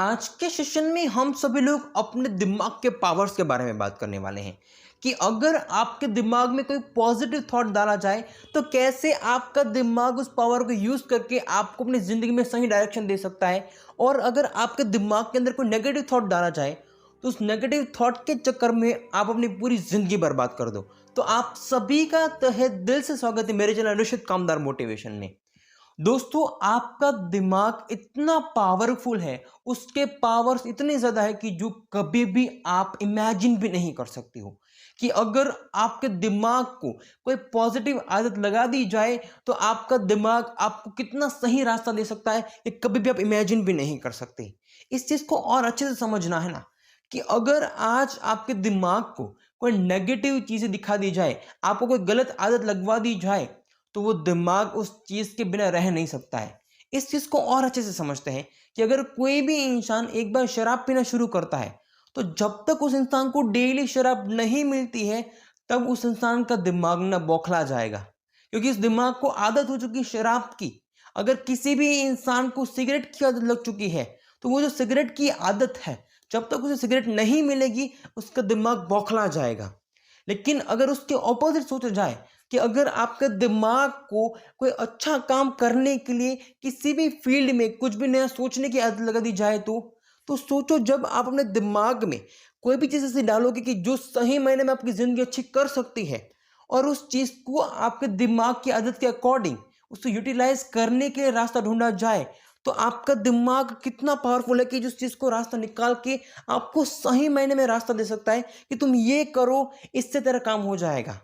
आज के सेशन में हम सभी लोग अपने दिमाग के पावर्स के बारे में बात करने वाले हैं कि अगर आपके दिमाग में कोई पॉजिटिव थॉट डाला जाए तो कैसे आपका दिमाग उस पावर को यूज़ करके आपको अपनी ज़िंदगी में सही डायरेक्शन दे सकता है। और अगर आपके दिमाग के अंदर कोई नेगेटिव थॉट डाला जाए तो उस नेगेटिव थॉट के चक्कर में आप अपनी पूरी ज़िंदगी बर्बाद कर दो। तो आप सभी का तहे दिल से स्वागत है मेरे चैनल अनुषित कामदार मोटिवेशन में। दोस्तों, आपका दिमाग इतना पावरफुल है, उसके पावर्स इतने ज़्यादा है कि जो कभी भी आप इमेजिन भी नहीं कर सकते हो कि अगर आपके दिमाग को कोई पॉजिटिव आदत लगा दी जाए तो आपका दिमाग आपको कितना सही रास्ता दे सकता है, ये कभी भी आप इमेजिन भी नहीं कर सकते। इस चीज़ को और अच्छे से समझना है ना कि अगर आज आपके दिमाग को कोई नेगेटिव चीज़ें दिखा दी जाए, आपको कोई गलत आदत लगवा दी जाए तो वो दिमाग उस चीज़ के बिना रह नहीं सकता है। इस चीज़ को और अच्छे से समझते हैं कि अगर कोई भी इंसान एक बार शराब पीना शुरू करता है तो जब तक उस इंसान को डेली शराब नहीं मिलती है तब उस इंसान का दिमाग ना बौखला जाएगा, क्योंकि इस दिमाग को आदत हो चुकी है शराब की। अगर किसी भी इंसान को सिगरेट की आदत लग चुकी है तो वो जो सिगरेट की आदत है, जब तक उसे सिगरेट नहीं मिलेगी उसका दिमाग बौखला जाएगा। लेकिन अगर उसके ऑपोजिट सोचा जाए कि अगर आपके दिमाग को कोई अच्छा काम करने के लिए किसी भी फील्ड में कुछ भी नया सोचने की आदत लगा दी जाए तो सोचो, जब आप अपने दिमाग में कोई भी चीज़ ऐसी डालोगे कि जो सही मायने में आपकी ज़िंदगी अच्छी कर सकती है और उस चीज़ को आपके दिमाग की आदत के अकॉर्डिंग उसको यूटिलाइज करने के लिए रास्ता ढूंढा जाए तो आपका दिमाग कितना पावरफुल है कि जिस चीज़ को रास्ता निकाल के आपको सही मायने में रास्ता दे सकता है कि तुम ये करो, इससे तेरा काम हो जाएगा।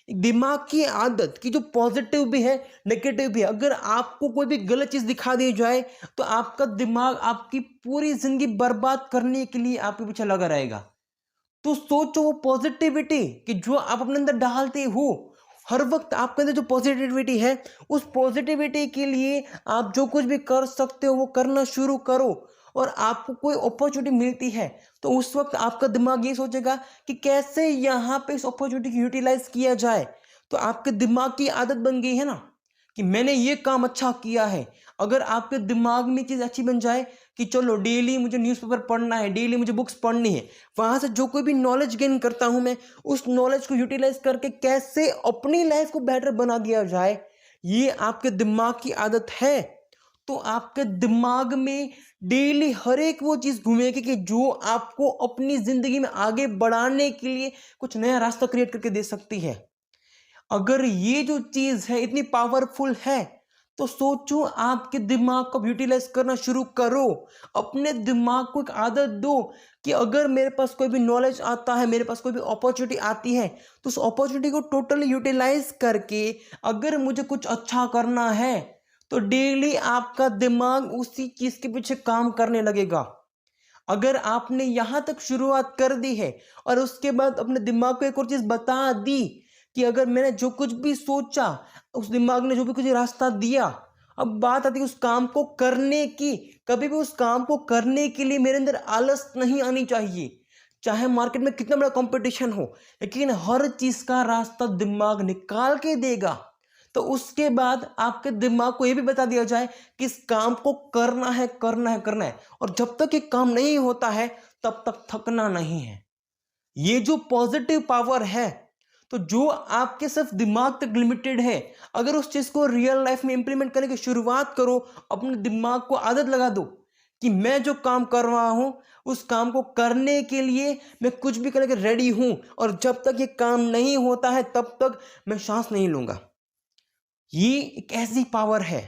दिमाग की आदत की जो पॉजिटिव भी है नेगेटिव भी है, अगर आपको कोई भी गलत चीज़ दिखा दी जाए तो आपका दिमाग आपकी पूरी ज़िंदगी बर्बाद करने के लिए आपके पीछे लगा रहेगा। तो सोचो वो पॉजिटिविटी कि जो आप अपने अंदर डालते हो, हर वक्त आपके अंदर जो पॉजिटिविटी है उस पॉजिटिविटी के लिए आप जो कुछ भी कर सकते हो वो करना शुरू करो। और आपको कोई अपॉर्चुनिटी मिलती है तो उस वक्त आपका दिमाग ये सोचेगा कि कैसे यहाँ पे इस अपॉर्चुनिटी को यूटिलाइज किया जाए। तो आपके दिमाग की आदत बन गई है ना कि मैंने ये काम अच्छा किया है। अगर आपके दिमाग में चीज़ अच्छी बन जाए कि चलो डेली मुझे न्यूज़पेपर पढ़ना है, डेली मुझे बुक्स पढ़नी है, वहाँ से जो कोई भी नॉलेज गेन करता हूँ मैं उस नॉलेज को यूटिलाइज करके कैसे अपनी लाइफ को बेटर बना दिया जाए, ये आपके दिमाग की आदत है। तो आपके दिमाग में डेली हर एक वो चीज़ घूमेगी कि जो आपको अपनी ज़िंदगी में आगे बढ़ाने के लिए कुछ नया रास्ता क्रिएट करके दे सकती है। अगर ये जो चीज़ है इतनी पावरफुल है तो सोचो, आपके दिमाग को यूटिलाइज करना शुरू करो। अपने दिमाग को एक आदत दो कि अगर मेरे पास कोई भी नॉलेज आता है, मेरे पास कोई भी अपॉर्चुनिटी आती है तो उस अपॉर्चुनिटी को टोटली यूटिलाइज करके अगर मुझे कुछ अच्छा करना है तो डेली आपका दिमाग उसी चीज़ के पीछे काम करने लगेगा। अगर आपने यहाँ तक शुरुआत कर दी है और उसके बाद अपने दिमाग को एक और चीज़ बता दी कि अगर मैंने जो कुछ भी सोचा, उस दिमाग ने जो भी कुछ रास्ता दिया, अब बात आती है उस काम को करने की। कभी भी उस काम को करने के लिए मेरे अंदर आलस नहीं आनी चाहिए। चाहे मार्केट में कितना बड़ा कंपटीशन हो, लेकिन हर चीज़ का रास्ता दिमाग निकाल के देगा। तो उसके बाद आपके दिमाग को ये भी बता दिया जाए कि इस काम को करना है, करना है, करना है, और जब तक ये काम नहीं होता है तब तक थकना नहीं है। ये जो पॉजिटिव पावर है तो जो आपके सिर्फ दिमाग तक लिमिटेड है, अगर उस चीज़ को रियल लाइफ में इंप्लीमेंट करने की शुरुआत करो, अपने दिमाग को आदत लगा दो कि मैं जो काम कर रहा हूं उस काम को करने के लिए मैं कुछ भी करने के रेडी हूं, और जब तक ये काम नहीं होता है तब तक मैं सांस नहीं लूंगा। ये एक ऐसी पावर है।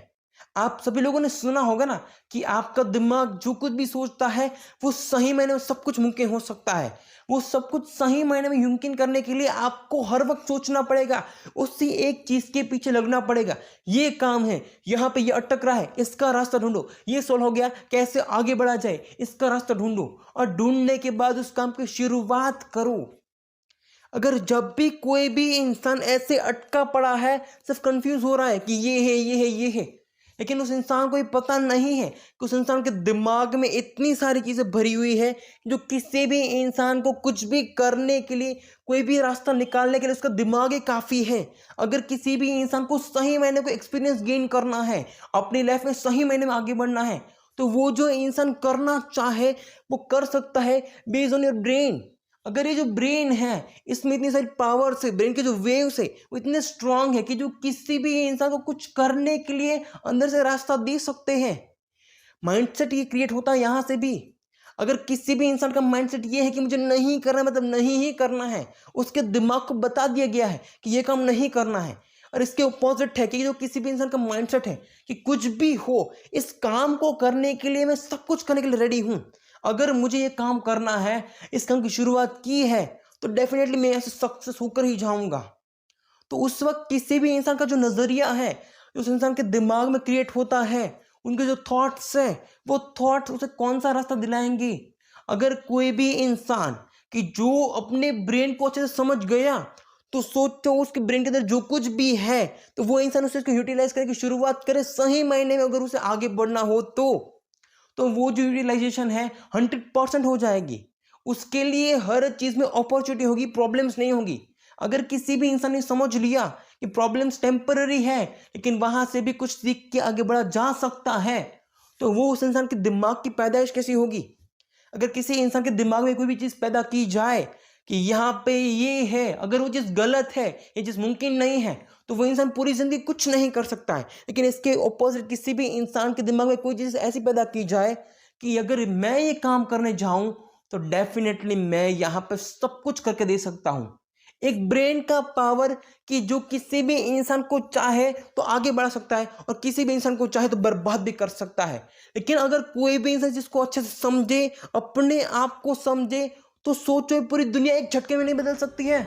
आप सभी लोगों ने सुना होगा ना कि आपका दिमाग जो कुछ भी सोचता है वो सही मायने में सब कुछ मुमकिन हो सकता है। वो सब कुछ सही मायने में मुमकिन करने के लिए आपको हर वक्त सोचना पड़ेगा, उसी एक चीज़ के पीछे लगना पड़ेगा। ये काम है, यहाँ पे ये अटक रहा है, इसका रास्ता ढूंढो। ये सॉल्व हो गया, कैसे आगे बढ़ा जाए, इसका रास्ता ढूंढो, और ढूंढने के बाद उस काम की शुरुआत करो। अगर जब भी कोई भी इंसान ऐसे अटका पड़ा है, सिर्फ कंफ्यूज हो रहा है कि ये है, ये है, ये है, लेकिन उस इंसान को ये पता नहीं है कि उस इंसान के दिमाग में इतनी सारी चीज़ें भरी हुई है जो किसी भी इंसान को कुछ भी करने के लिए, कोई भी रास्ता निकालने के लिए उसका दिमाग ही काफ़ी है। अगर किसी भी इंसान को सही मायने को एक्सपीरियंस गेन करना है, अपनी लाइफ में सही मायने में आगे बढ़ना है, तो वो जो इंसान करना चाहे वो कर सकता है बेस्ड ऑन योर ब्रेन। अगर ये जो ब्रेन है इसमें इतनी सारी पावर्स है, ब्रेन के जो वेव्स है वो इतने स्ट्रांग है कि जो किसी भी इंसान को कुछ करने के लिए अंदर से रास्ता दे सकते हैं। माइंडसेट ये क्रिएट होता है यहाँ से भी। अगर किसी भी इंसान का माइंडसेट ये है कि मुझे नहीं करना मतलब नहीं ही करना है, उसके दिमाग को बता दिया गया है कि ये काम नहीं करना है। और इसके अपोजिट है कि जो किसी भी इंसान का माइंडसेट है कि कुछ भी हो इस काम को करने के लिए मैं सब कुछ करने के लिए रेडी हूं। अगर मुझे ये काम करना है, इस काम की शुरुआत की है, तो डेफिनेटली मैं ऐसे सक्सेस होकर ही जाऊंगा। तो उस वक्त किसी भी इंसान का जो नजरिया है, जो उस इंसान के दिमाग में क्रिएट होता है, उनके जो थॉट्स है वो थॉट्स उसे कौन सा रास्ता दिलाएंगे। अगर कोई भी इंसान कि जो अपने ब्रेन को अच्छे से समझ गया, तो सोचो उसके ब्रेन के अंदर जो कुछ भी है तो वो इंसान उसे उसको यूटिलाइज करके शुरुआत करे सही मायने में। अगर उसे आगे बढ़ना हो तो वो जो यूटिलाइजेशन है 100% हो जाएगी। उसके लिए हर चीज में अपॉर्चुनिटी होगी, प्रॉब्लम्स नहीं होगी। अगर किसी भी इंसान ने समझ लिया कि प्रॉब्लम्स टेम्पररी है लेकिन वहां से भी कुछ सीख के आगे बढ़ा जा सकता है, तो वो उस इंसान के दिमाग की पैदाइश कैसी होगी। अगर किसी इंसान के दिमाग में कोई भी चीज पैदा की जाए कि यहाँ पे ये है, अगर वो चीज गलत है, ये चीज मुमकिन नहीं है, तो वो इंसान पूरी जिंदगी कुछ नहीं कर सकता है। लेकिन इसके ऑपोजिट किसी भी इंसान के दिमाग में कोई चीज ऐसी पैदा की जाए कि अगर मैं ये काम करने जाऊं तो डेफिनेटली मैं यहाँ पे सब कुछ करके दे सकता हूं। एक ब्रेन का पावर कि जो किसी भी इंसान को चाहे तो आगे बढ़ा सकता है और किसी भी इंसान को चाहे तो बर्बाद भी कर सकता है। लेकिन अगर कोई भी इंसान जिसको अच्छे से समझे, अपने आप को समझे, तो सोचो पूरी दुनिया एक झटके में नहीं बदल सकती है।